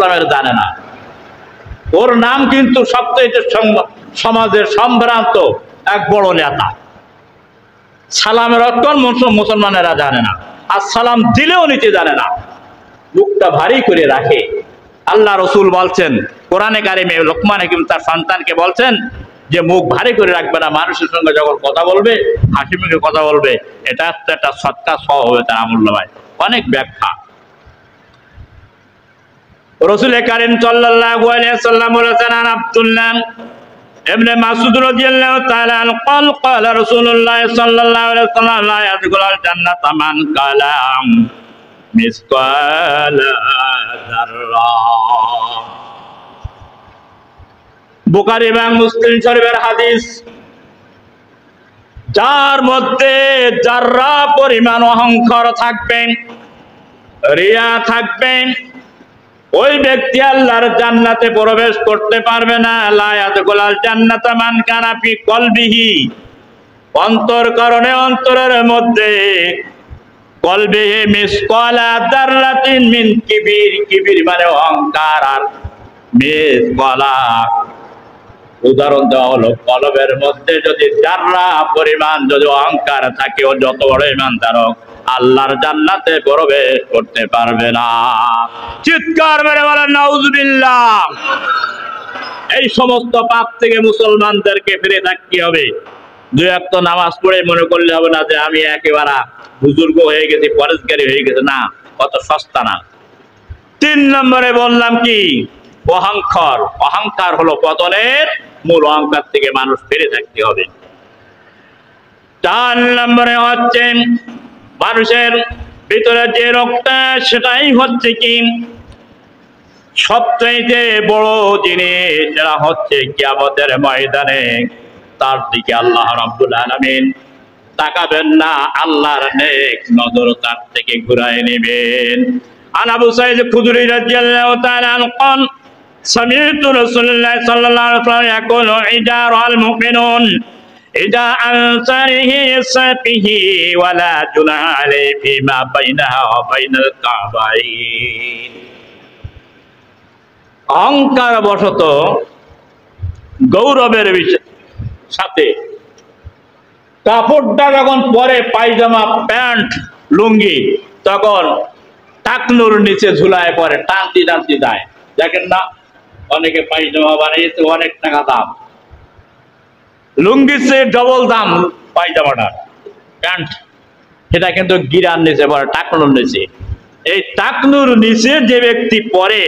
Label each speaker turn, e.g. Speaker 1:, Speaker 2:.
Speaker 1: ইসলামের জানে না। ওর নাম কিন্তু সবচেয়ে সমাজের সম্ভ্রান্ত এক বড় নেতা। সালামের অক্ষর মুসলমানেরা জানে না, আর সালাম দিলেও নিতে জানে না, মুখটা ভারী করে রাখে। আল্লাহ রসুল বলছেন কোরআনে কারিমে, লোকমান হাকিম তার সন্তানকে বলছেন যে মুখ ভারী করে রাখবে না, মানুষের সঙ্গে যখন কথা বলবে হাসি মুখে কথা বলবে, এটা একটা সৎকার সহ হবে তার আমূল্য ভাই। অনেক ব্যাখ্যা। রাসূল কারীম সাল্লাল্লাহু আলাইহি ওয়াসাল্লাম বলেছেন, আব্দুল্লাহ ইবনে মাসউদ রাদিয়াল্লাহু তাআলা قال قال رسول الله صلى الله عليه وسلم لا يدخل الجنة من كلام مثقال ذرة। বুখারী এবং মুসলিম শরীফের হাদিস। যার মধ্যে যাররা পরিমাণ অহংকার থাকবে, রিয়া থাকবে, ওই ব্যক্তি আল্লাহর জান্নাতে প্রবেশ করতে পারবে না। লা ইয়াদখুলুল জান্নাতা মান কানা ফি কলবিহি, অন্তরকরণে অন্তরের মধ্যে, কলবিহি মিসকালা যাররাতিন মিন কিবির, কিবির মানে অহংকার, আর মিসকালা উদাহরণ দেওয়া হলো কলবের মধ্যে যদি যাররা পরিমাণ যদি অহংকার থাকে, ও যত বড় ঈমানদার হোক আল্লাহর জান্নাতে প্রবেশ করতে পারবে না। চিৎকার মেরে বলেন নাউজুবিল্লাহ। এই সমস্ত পাপ থেকে মুসলমানদেরকে ফিরে থাকতে হবে। দুই ওয়াক্ত নামাজ পড়ে মনে করলে হবে না যে আমি একেবারে বুজুর্গ হয়ে গেছি, পরেশগারী হয়ে গেছে, না, কত সস্তা না। 3 নম্বরে বললাম কি, অহংকার। অহংকার হলো পতনের মূল। অহংকার থেকে মানুষ ফিরে থাকতে হবে। 4 নম্বরে হচ্ছে মানুষের ভিতরে যে রোগটা, সেটাই হচ্ছে কি সবচেয়ে বড় জিনিস, সেটা হচ্ছে কিয়ামতের ময়দানে তার দিকে আল্লাহ রাব্বুল আলামিন তাকাবেন না, আল্লাহর নেক নজর তার থেকে ঘুরায় নেবেন। আন আবু সাঈদ খুদরি রাদিয়াল্লাহু তাআলা আনহু قال سمعت رسول الله صلى الله عليه وسلم يقول عجار المؤمنون إذا أنصاره سفه ولا جناح عليه فيما بينها وبين الكعبين। অহংকার বশত গৌরবের সাথে কাপড়টা যখন পরে, পায়জামা, প্যান্ট, লুঙ্গি, তখন টাকনুর নিচে ঝুলায় পরে, টানতি টানতি যায়। দেখেন না, অনেকে পায়জামা বানিয়েছে অনেক টাকা দাম, লুঙ্গির চেয়ে ডবল দাম পায়জামাটা, প্যান্ট, সেটা কিন্তু গিরার নিচে পরে, টাকনুর নিচে। এই টাকনুর নিচে যে ব্যক্তি পরে